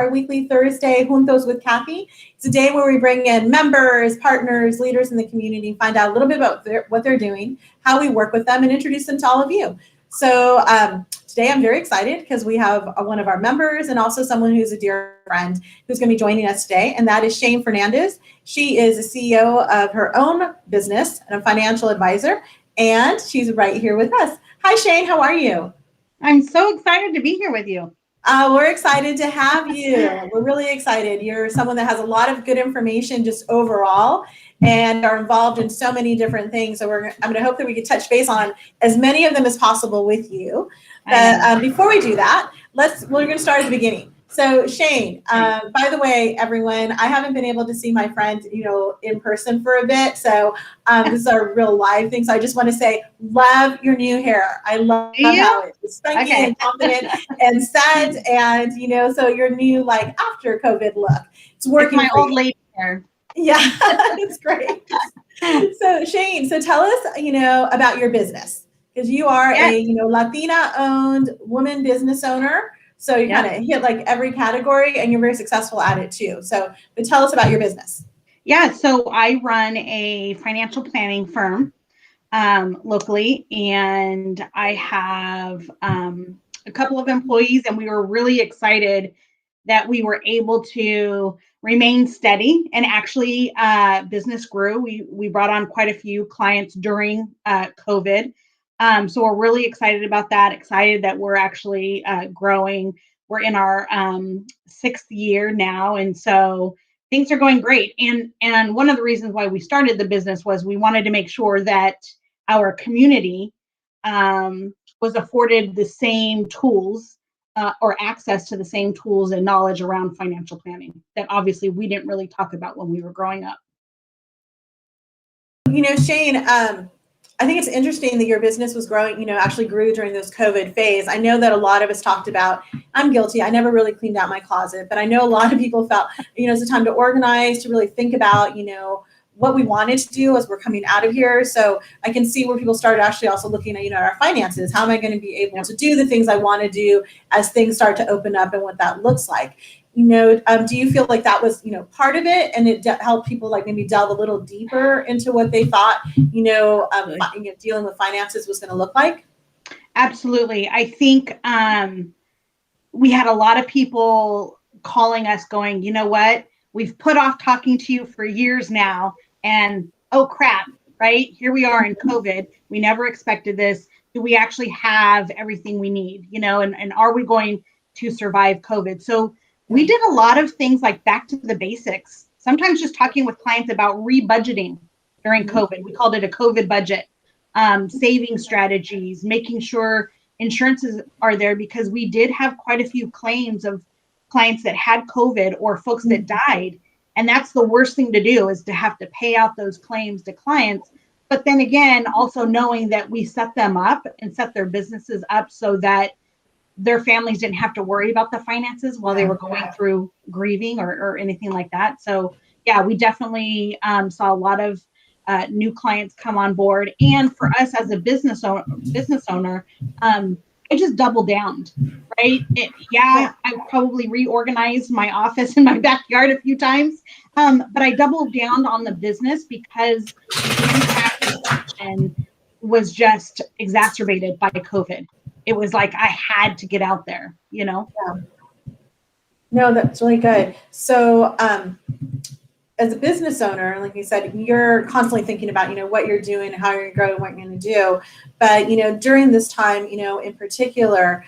our weekly Thursday Juntos with Cathy. It's a day where we bring in members, partners, leaders in the community, find out a little bit about what they're doing, how we work with them, and introduce them to all of you. So today I'm very excited because we have one of our members and also someone who's a dear friend who's going to be joining us today, and that is Shayne Fernandez. She is a CEO of her own business and a financial advisor, and she's right here with us. Hi, Shayne. How are you? I'm so excited to be here with you. We're excited to have you. We're really excited. You're someone that has a lot of good information just overall and are involved in so many different things. So I'm going to hope that we can touch base on as many of them as possible with you. But before we do that, we're going to start at the beginning. So Shayne, by the way, everyone, I haven't been able to see my friend, in person for a bit. So this is our real live thing. So I just want to say, love your new hair. I love how it's spunky and confident and set, and so your new after COVID look. It's working. It's my old lady hair. Yeah, it's great. So Shayne, tell us, about your business, because you are a Latina-owned woman business owner. So you kind of hit every category, and you're very successful at it too. But tell us about your business. Yeah, so I run a financial planning firm locally, and I have a couple of employees, and we were really excited that we were able to remain steady, and actually business grew. We brought on quite a few clients during COVID. So we're really excited about that, excited that we're actually growing. We're in our 6th year now, and so things are going great. And one of the reasons why we started the business was we wanted to make sure that our community was afforded the same tools or access to the same tools and knowledge around financial planning that obviously we didn't really talk about when we were growing up. Shayne, I think it's interesting that your business was growing, actually grew during this COVID phase. I know that a lot of us talked about, I'm guilty, I never really cleaned out my closet, but I know a lot of people felt, it's a time to organize, to really think about, what we wanted to do as we're coming out of here. So I can see where people started actually also looking at, our finances. How am I going to be able to do the things I want to do as things start to open up, and what that looks like? Do you feel like that was, part of it, and it helped people maybe delve a little deeper into what they thought, dealing with finances was going to look like? Absolutely. I think we had a lot of people calling us going, you know what, we've put off talking to you for years now, and oh crap, right? Here we are in COVID. We never expected this. Do we actually have everything we need, and are we going to survive COVID? So we did a lot of things like back to the basics, sometimes just talking with clients about re-budgeting during COVID. We called it a COVID budget, saving strategies, making sure insurances are there, because we did have quite a few claims of clients that had COVID or folks that died. And that's the worst thing to do, is to have to pay out those claims to clients. But then again, also knowing that we set them up and set their businesses up so that their families didn't have to worry about the finances while they were going through grieving or anything like that. So yeah, we definitely saw a lot of new clients come on board. And for us as a business owner, I just doubled down, right? I probably reorganized my office in my backyard a few times, but I doubled down on the business because the impact was just exacerbated by COVID. It was like I had to get out there, Yeah. No, that's really good. So as a business owner, like you said, you're constantly thinking about, what you're doing, how you're going to grow, what you're going to do. But, during this time, in particular,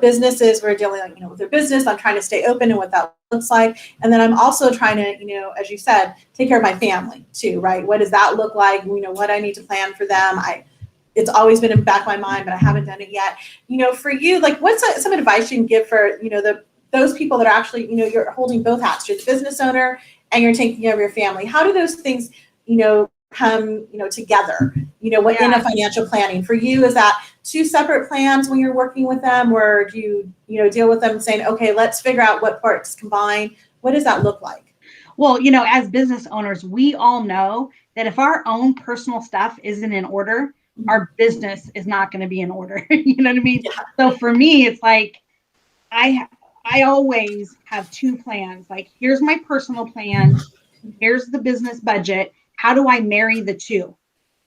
businesses were dealing, with their business. I'm trying to stay open and what that looks like. And then I'm also trying to, as you said, take care of my family too, right? What does that look like? What I need to plan for them. It's always been in the back of my mind, but I haven't done it yet. For you, what's some advice you can give for, those people that are actually, you're holding both hats. You're the business owner and you're taking care of your family. How do those things, come, together, in a financial planning? For you, is that two separate plans when you're working with them, or do you, deal with them saying, okay, let's figure out what parts combine? What does that look like? Well, as business owners, we all know that if our own personal stuff isn't in order, our business is not going to be in order. You know what I mean? Yeah. So for me, it's like I I always have two plans. Like, here's my personal plan, here's the business budget. How do I marry the two?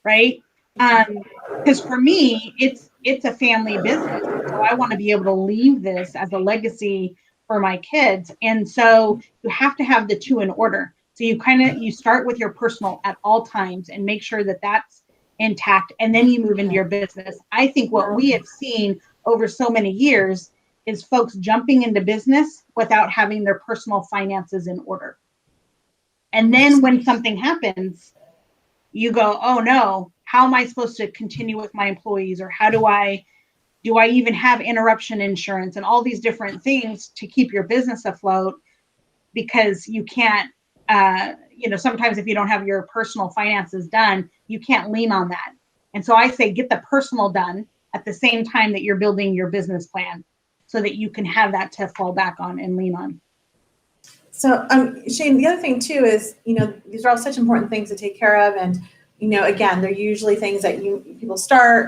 Right? Because for me, it's a family business. So I want to be able to leave this as a legacy for my kids. And so you have to have the two in order. So you start with your personal at all times and make sure that that's intact, and then you move into your business. I think what we have seen over so many years is folks jumping into business without having their personal finances in order. And then when something happens, you go, oh no, how am I supposed to continue with my employees? Or how do I even have interruption insurance and all these different things to keep your business afloat? Because you can't, sometimes if you don't have your personal finances done, you can't lean on that. And so I say, get the personal done at the same time that you're building your business plan so that you can have that to fall back on and lean on. So, Shayne, the other thing too is, these are all such important things to take care of. And, again, they're usually things that people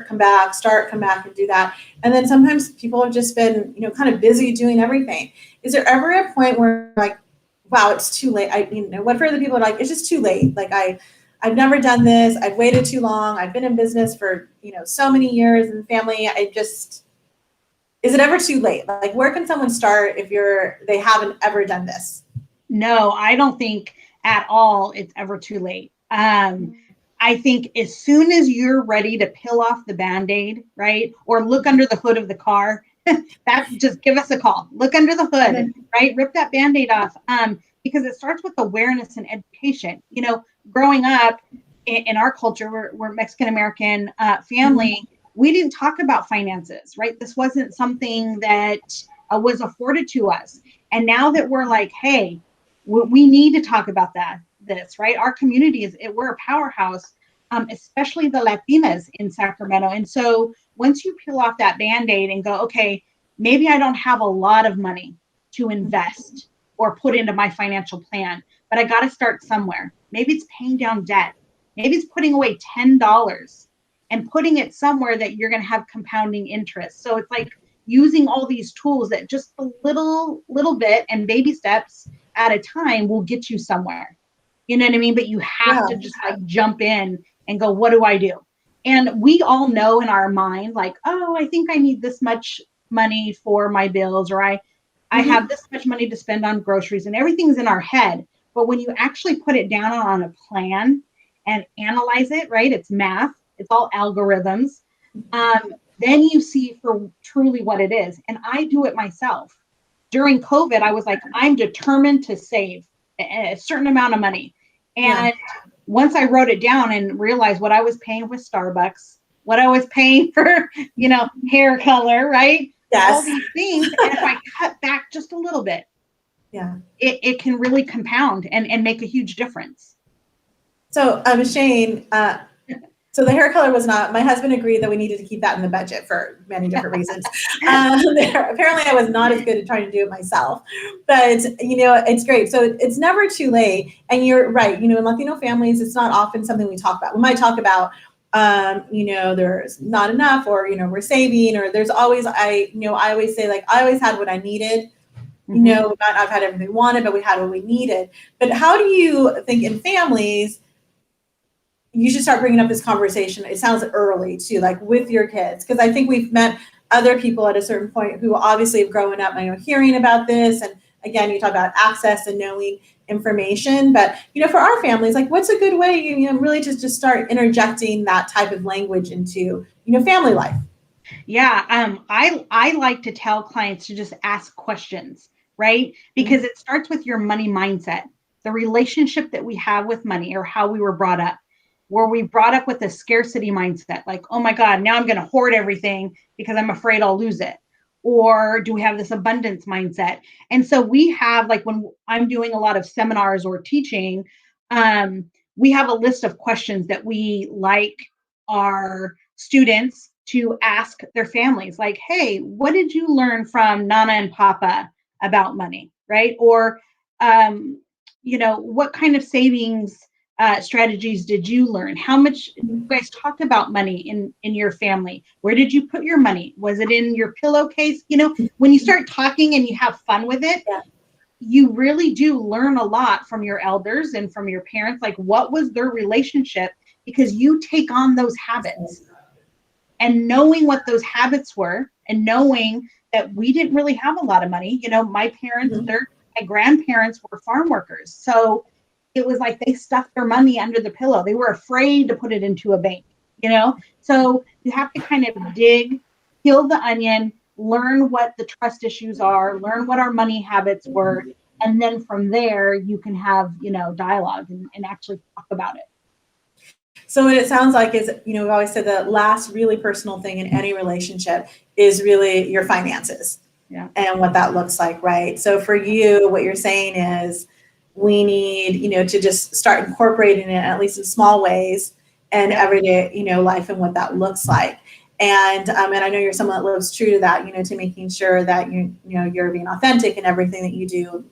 come back and do that. And then sometimes people have just been, kind of busy doing everything. Is there ever a point where like, wow, it's too late? What for the people are like, it's just too late. Like I've never done this. I've waited too long. I've been in business for, so many years in family. Is it ever too late? Like, where can someone start if they haven't ever done this? No, I don't think at all it's ever too late. I think as soon as you're ready to peel off the Band-Aid, right? Or look under the hood of the car, just give us a call. Look under the hood, right? Rip that Band-Aid off. Because it starts with awareness and education. Growing up in our culture, we're Mexican-American family. We didn't talk about finances, right? This wasn't something that was afforded to us. And now that we're like, hey, we need to talk about this, right? Our community we're a powerhouse, especially the Latinas in Sacramento. And so once you peel off that Band-Aid and go, okay, maybe I don't have a lot of money to invest or put into my financial plan, but I got to start somewhere. Maybe it's paying down debt. Maybe it's putting away $10 and putting it somewhere that you're going to have compounding interest. So it's like using all these tools that just a little bit and baby steps at a time will get you somewhere. You know what I mean? But you have to just like jump in and go, what do I do? And we all know in our mind, like, oh, I think I need this much money for my bills, or I have this much money to spend on groceries, and everything's in our head. But when you actually put it down on a plan and analyze it, right? It's math. It's all algorithms. Then you see for truly what it is. And I do it myself. During COVID, I was like, I'm determined to save a certain amount of money. And once I wrote it down and realized what I was paying with Starbucks, what I was paying for, hair color, right? Yes. All these things. And if I cut back just a little bit, it can really compound and make a huge difference. So, Shayne, so the hair color was not, my husband agreed that we needed to keep that in the budget for many different reasons. Apparently I was not as good at trying to do it myself, but it's great. So it's never too late. And you're right. In Latino families, it's not often something we talk about. We might talk about, there's not enough, or, we're saving, or there's always, I always say, like, I always had what I needed. We might not have had everything we wanted, but we had what we needed. But how do you think in families, you should start bringing up this conversation? It sounds early too, like with your kids, because I think we've met other people at a certain point who obviously have grown up, hearing about this. And again, you talk about access and knowing information, but for our families, like, what's a good way, really to just start interjecting that type of language into, family life? Yeah, I like to tell clients to just ask questions, right? Because it starts with your money mindset, the relationship that we have with money, or how we were brought up. Were we brought up with a scarcity mindset? Like, oh my God, now I'm going to hoard everything because I'm afraid I'll lose it. Or do we have this abundance mindset? And so we have, like, when I'm doing a lot of seminars or teaching, we have a list of questions that we like our students to ask their families. Like, hey, what did you learn from Nana and Papa about money, right? Or, what kind of savings strategies did you learn? How much you guys talked about money in your family? Where did you put your money? Was it in your pillowcase? You know, when you start talking and you have fun with it, Yeah. you really do learn a lot from your elders and from your parents. Like, what was their relationship? Because you take on those habits, and knowing what those habits were, and knowing that we didn't really have a lot of money. You know, my parents, Mhm. my grandparents were farm workers. So it was like they stuffed their money under the pillow. They were afraid to put it into a bank, you know? So you have to kind of dig, peel the onion, learn what the trust issues are, learn what our money habits were. And then from there, you can have, you know, dialogue and actually talk about it. So what it sounds like is, we've always said the last really personal thing in any relationship is really your finances. Yeah. And what that looks like, right? So for you, what you're saying is we need, to just start incorporating it at least in small ways and everyday, life and what that looks like. And I know you're someone that lives true to that, to making sure that you're being authentic in everything that you do,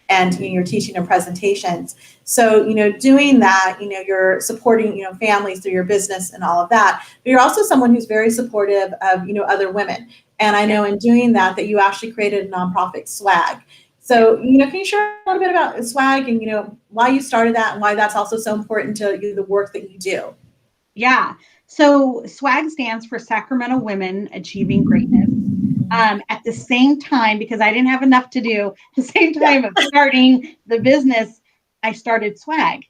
and you're teaching and presentations. So, doing that, you're supporting, families through your business and all of that. But you're also someone who's very supportive of, other women. And I know in doing that you actually created a nonprofit, Swag. So, can you share a little bit about Swag and, why you started that and why that's also so important to you, the work that you do? Yeah. So SWAG stands for Sacramento Women Achieving Greatness. At the same time, because I didn't have enough to do, at the same time of starting the business, I started SWAG.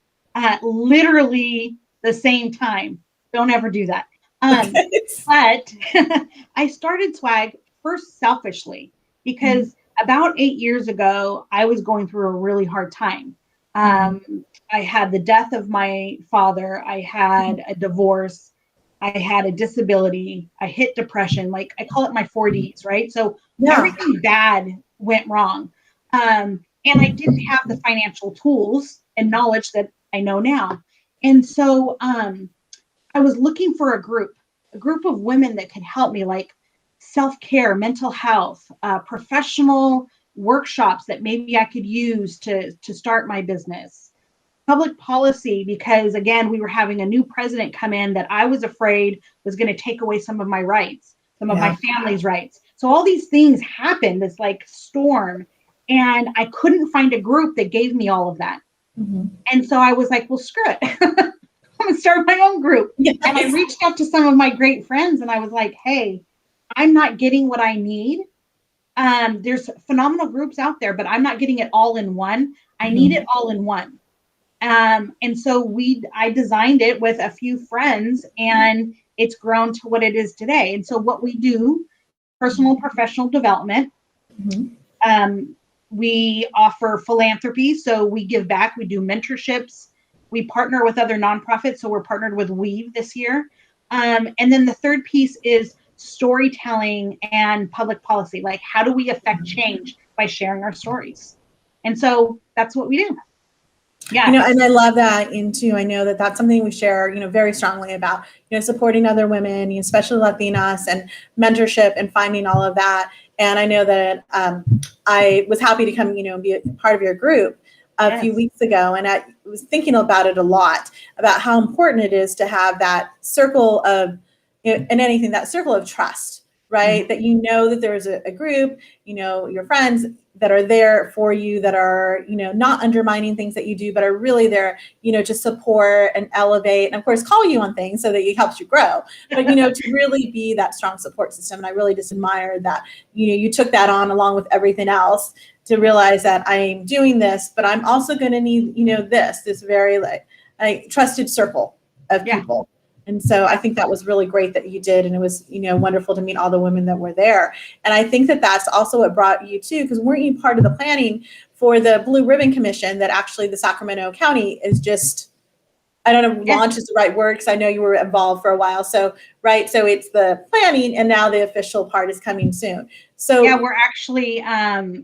Literally the same time. Don't ever do that. But I started SWAG first selfishly because about 8 years ago, I was going through a really hard time. I had the death of my father. I had a divorce. I had a disability. I hit depression. Like, I call it my 4Ds, right? So everything bad went wrong. And I didn't have the financial tools and knowledge that I know now. And so I was looking for a group of women that could help me, like self-care, mental health, professional workshops that maybe I could use to start my business, public policy, because again, we were having a new president come in that I was afraid was going to take away some of my rights, some of my family's rights. So all these things happened, this like storm, and I couldn't find a group that gave me all of that. And so I was like, well, screw it. I'm gonna start my own group. Yes. And I reached out to some of my great friends and I was like, hey, I'm not getting what I need. There's phenomenal groups out there, but I'm not getting it all in one. I need it all in one. And so I designed it with a few friends and it's grown to what it is today. And so what we do, personal and professional development. We offer philanthropy. So we give back, we do mentorships. We partner with other nonprofits. So we're partnered with Weave this year. And then the third piece is storytelling and public policy. Like, how do we affect change by sharing our stories? And so that's what we do. Yeah. And I love that I know that that's something we share, very strongly about, supporting other women, especially Latinas, and mentorship and finding all of that. And I know that I was happy to come, be a part of your group a few weeks ago. And I was thinking about it a lot, about how important it is to have that circle of, in anything, that circle of trust, right? That that there's a group, your friends that are there for you, that are, not undermining things that you do, but are really there, to support and elevate, and of course call you on things so that it helps you grow. But, to really be that strong support system. And I really just admired that, you took that on along with everything else to realize that I'm doing this, but I'm also going to need, this very like trusted circle of people. And so I think that was really great that you did. And it was, wonderful to meet all the women that were there. And I think that that's also what brought you too, because weren't you part of the planning for the Blue Ribbon Commission that actually the Sacramento County is just, I don't know, launch is the right word, because I know you were involved for a while. So, right. So it's the planning and now the official part is coming soon. So yeah, we're actually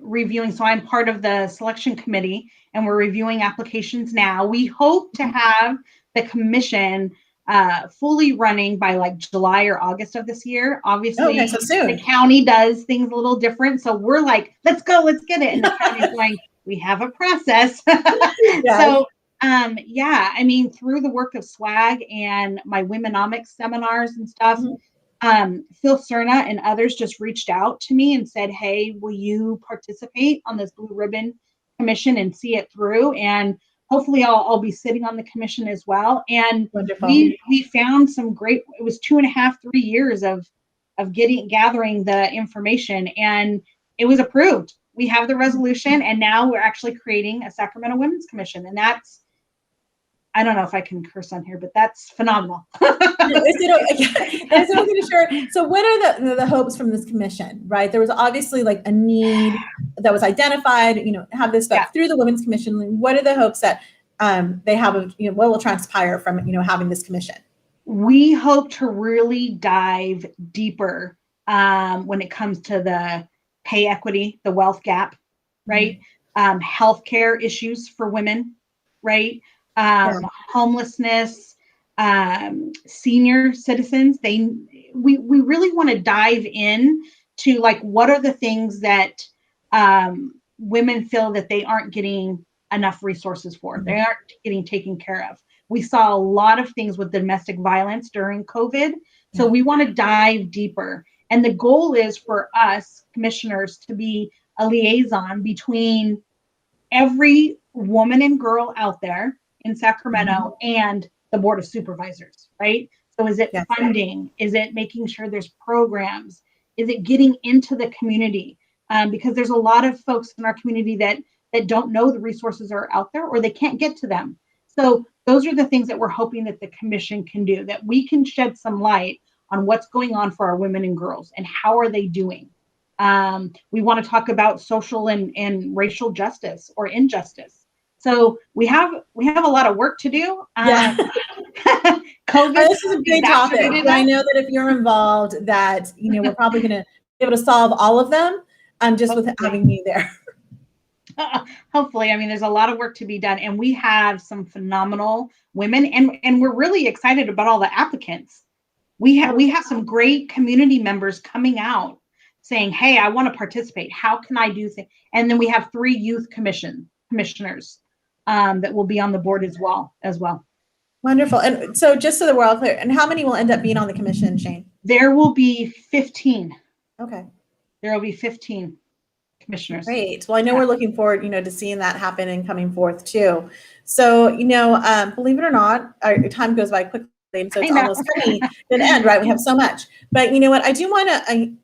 reviewing. So I'm part of the selection committee and we're reviewing applications now. We hope to have the commission fully running by like July or August of this year. Obviously, so soon. The county does things a little different. So we're like, let's go, let's get it. And the county's going, we have a process. So Yeah, I mean, through the work of swag and my womenomics seminars and stuff, Phil Cerna and others just reached out to me and said, hey, will you participate on this Blue Ribbon Commission and see it through? And hopefully I'll be sitting on the commission as well. And Wonderful. we found some great, it was 2.5, 3 years of gathering the information, and it was approved. We have the resolution, and now we're actually creating a Sacramento Women's Commission. And that's, I don't know if I can curse on here, but that's phenomenal. Is it okay to share? So what are the hopes from this commission, right? There was obviously like a need that was identified, have this, but through the Women's Commission, what are the hopes that they have of, what will transpire from, having this commission? We hope to really dive deeper when it comes to the pay equity, the wealth gap, right? Healthcare issues for women, right? Homelessness, senior citizens. We really want to dive in to like, what are the things that women feel that they aren't getting enough resources for? They aren't getting taken care of. We saw a lot of things with domestic violence during COVID. So we want to dive deeper. And the goal is for us commissioners to be a liaison between every woman and girl out there in Sacramento and the Board of Supervisors, right? So is it funding? Is it making sure there's programs? Is it getting into the community? Because there's a lot of folks in our community that don't know the resources are out there, or they can't get to them. So those are the things that we're hoping that the commission can do, that we can shed some light on what's going on for our women and girls and how are they doing. We want to talk about social and racial justice or injustice. So we have a lot of work to do. COVID this is a big topic. I know that if you're involved, that we're probably going to be able to solve all of them. Just with having me there. Hopefully. I mean, there's a lot of work to be done, and we have some phenomenal women, and we're really excited about all the applicants. We have some great community members coming out saying, hey, I want to participate. How can I do things? And then we have 3 youth commissioners that will be on the board as well. Wonderful. And so just so that we're all clear, and how many will end up being on the commission, Shayne? There will be 15. Okay. There will be 15 commissioners. Great. Well, I know we're looking forward, to seeing that happen and coming forth too. So, believe it or not, our time goes by quickly, and so it's almost funny an end, right? We have so much. But you know what? I do want to,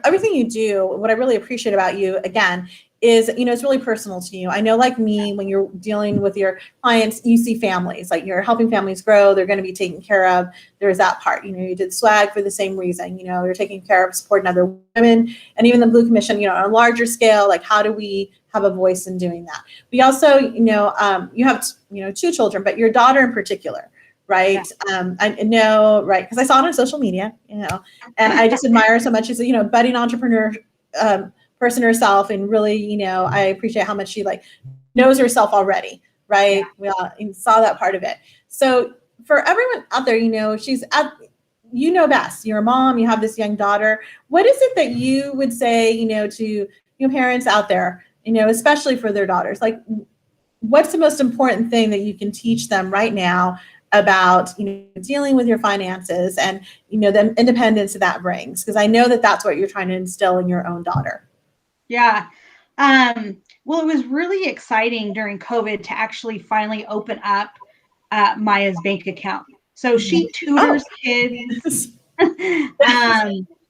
everything you do, what I really appreciate about you, again, is, it's really personal to you. I know, like me, when you're dealing with your clients, you see families, like you're helping families grow. They're going to be taken care of. There's that part. You did swag for the same reason. You're taking care of, supporting other women, and even the Blue Commission, on a larger scale, like how do we have a voice in doing that? We also, you have, 2 children, but your daughter in particular, right? Yeah. I know, right? Because I saw it on social media, and I just admire her so much. She's a, budding entrepreneur, person herself, and really, I appreciate how much she knows herself already, right? We all saw that part of it. So for everyone out there, she's at, best. You're a mom, you have this young daughter. What is it that you would say, to parents out there, especially for their daughters? Like, what's the most important thing that you can teach them right now about, dealing with your finances and, the independence that brings? Because I know that that's what you're trying to instill in your own daughter. Yeah. Well, it was really exciting during COVID to actually finally open up Maya's bank account. So she tutors kids.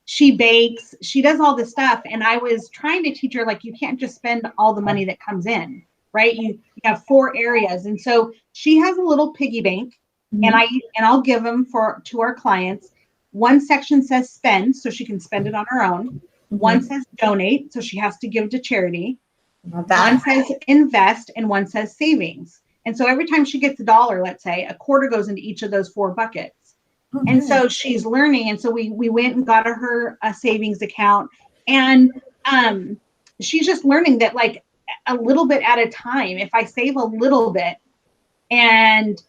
She bakes. She does all this stuff. And I was trying to teach her, you can't just spend all the money that comes in, right? You have 4 areas. And so she has a little piggy bank, and I'll give them to our clients. One section says spend, so she can spend it on her own. One says donate, so she has to give to charity. One says invest, and one says savings. And so every time she gets $1, let's say, a quarter goes into each of those 4 buckets. Okay. And so she's learning. And so we went and got her a savings account. And she's just learning that a little bit at a time, if I save a little bit, and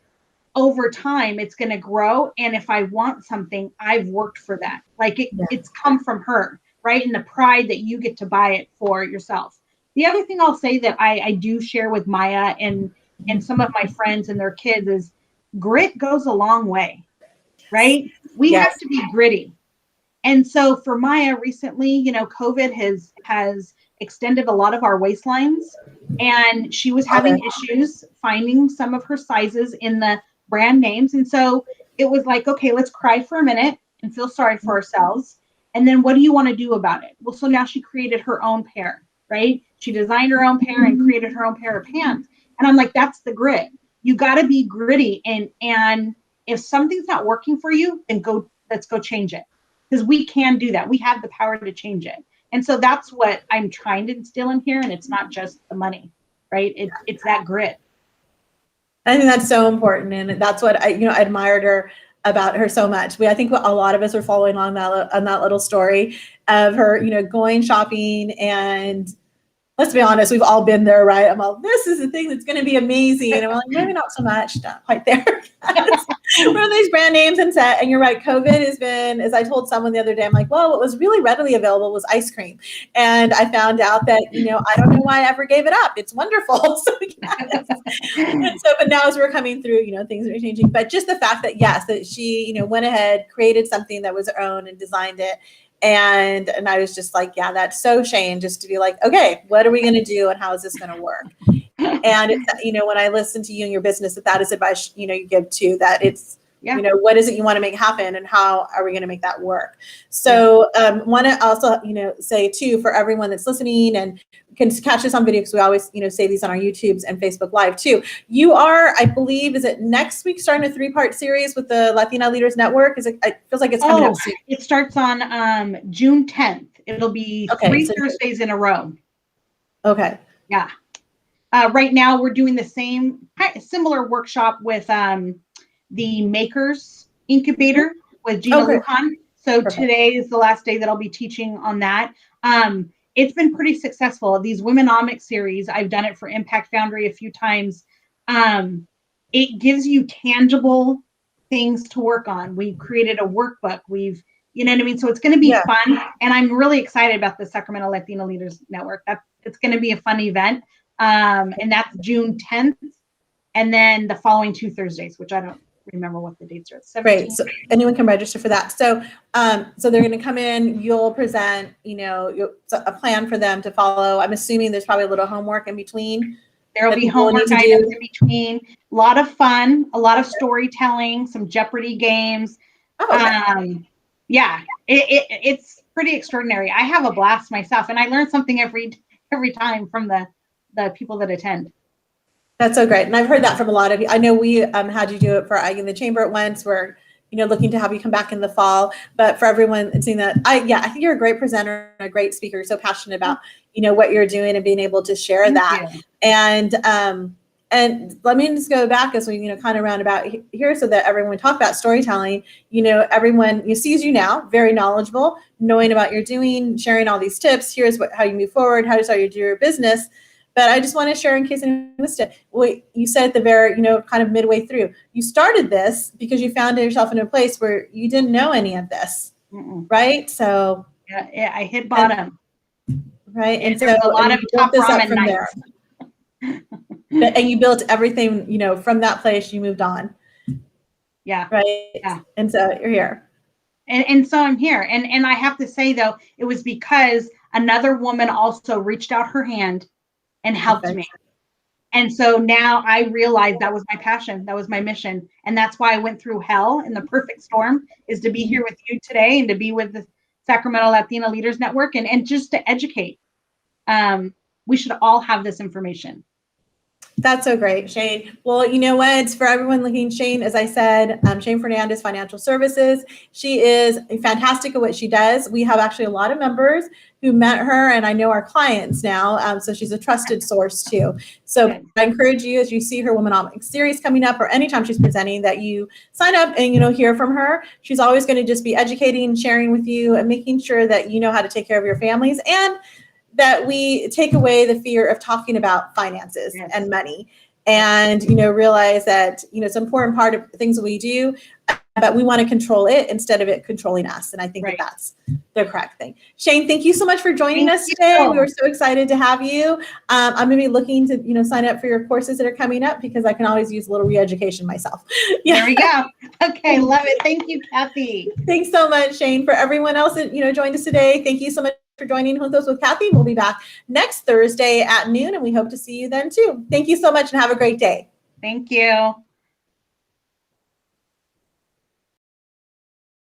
over time it's going to grow. And if I want something, I've worked for that. It's come from her. Right? And the pride that you get to buy it for yourself. The other thing I'll say that I do share with Maya, and and some of my friends and their kids is grit goes a long way, right? We Yes. have to be gritty. And so for Maya recently, COVID has extended a lot of our waistlines, and she was having issues finding some of her sizes in the brand names. And so it was like, okay, let's cry for a minute and feel sorry for ourselves. And then what do you want to do about it? Well, so now she created her own pair, right? She designed her own pair and created her own pair of pants. And I'm like, that's the grit. You got to be gritty. And if something's not working for you, then let's go change it. Because we can do that. We have the power to change it. And so that's what I'm trying to instill in here. And it's not just the money, right? It's that grit. I think that's so important. And that's what I admired her about her so much. I think a lot of us are following on that little story of her, going shopping, and let's be honest, we've all been there, right? I'm all, this is the thing that's going to be amazing. And I'm like, maybe not so much, not quite there. One of these brand names and set. And you're right, COVID has been, as I told someone the other day, I'm like, well, what was really readily available was ice cream. And I found out that, I don't know why I ever gave it up. It's wonderful. So, yes. And so, but now as we're coming through, things are changing. But just the fact that, yes, that she, went ahead, created something that was her own and designed it. And I was just like, yeah, that's so Shayne, just to be like, okay, what are we going to do and how is this going to work? And it's, when I listen to you and your business, that is advice, you give too, that it's, what is it you want to make happen and how are we going to make that work? So want to also, say too, for everyone that's listening and can catch us on video, because we always, say these on our YouTubes and Facebook Live too. You are, I believe, is it next week starting a 3-part series with the Latino Leaders Network? It feels like it's coming up soon. It starts on June 10th. It'll be 3 Thursdays in a row. Okay. Yeah. Right now we're doing the similar workshop with the Makers Incubator with Gina Lujan. So today is the last day that I'll be teaching on that. It's been pretty successful. These Womenomics series, I've done it for Impact Foundry a few times. It gives you tangible things to work on. We've created a workbook. You know what I mean? So it's going to be fun. And I'm really excited about the Sacramento Latino Leaders Network. It's going to be a fun event. And that's June 10th. And then the following 2 Thursdays, which I don't remember what the dates are. Great. So anyone can register for that. So so they're going to come in, you'll present, a plan for them to follow. I'm assuming there's probably a little homework in between. There will be homework items in between. A lot of fun, a lot of storytelling, some Jeopardy games. Yeah, it's pretty extraordinary. I have a blast myself, and I learn something every time from the people that attend. That's so great. And I've heard that from a lot of you. I know we had you do it for in the chamber at once. We're, looking to have you come back in the fall. But for everyone seeing that, I think you're a great presenter and a great speaker, so passionate about, what you're doing and being able to share that. And let me just go back as we, kind of round about here so that everyone talk about storytelling. Everyone sees you now, very knowledgeable, knowing about what you're doing, sharing all these tips. Here's how you move forward, how you do your business. But I just want to share in case anyone missed it. Well, you said at the very, kind of midway through, you started this because you found yourself in a place where you didn't know any of this, right? So yeah, I hit bottom. Right, and so a lot of top ramen from nights. There. And you built everything, from that place. You moved on. Yeah. Right. Yeah. And so you're here. And so I'm here. And I have to say though, it was because another woman also reached out her hand and helped me. And so now I realized that was my passion. That was my mission. And that's why I went through hell in the perfect storm, is to be here with you today and to be with the Sacramento Latino Leaders Network and just to educate. We should all have this information. That's so great, Shayne. Well, you know what? It's for everyone looking. Shayne, as I said, Shayne Fernandez, Financial Services. She is fantastic at what she does. We have actually a lot of members who met her, and I know our clients now. So she's a trusted source too. So I encourage you, as you see her Womenomics series coming up, or anytime she's presenting, that you sign up and hear from her. She's always going to just be educating, sharing with you, and making sure that you know how to take care of your families, and that we take away the fear of talking about finances and money, and realize that it's an important part of things that we do. but we want to control it instead of it controlling us. And I think Right. that that's the correct thing. Shayne, thank you so much for joining Thank us you. today. We were so excited to have you. I'm going to be looking to, sign up for your courses that are coming up because I can always use a little re-education myself. There we go. Okay, love it. Thank you, Cathy. Thanks so much, Shayne. For everyone else that, joined us today, thank you so much for joining Juntos with Cathy. We'll be back next Thursday at noon, and we hope to see you then too. Thank you so much and have a great day. Thank you.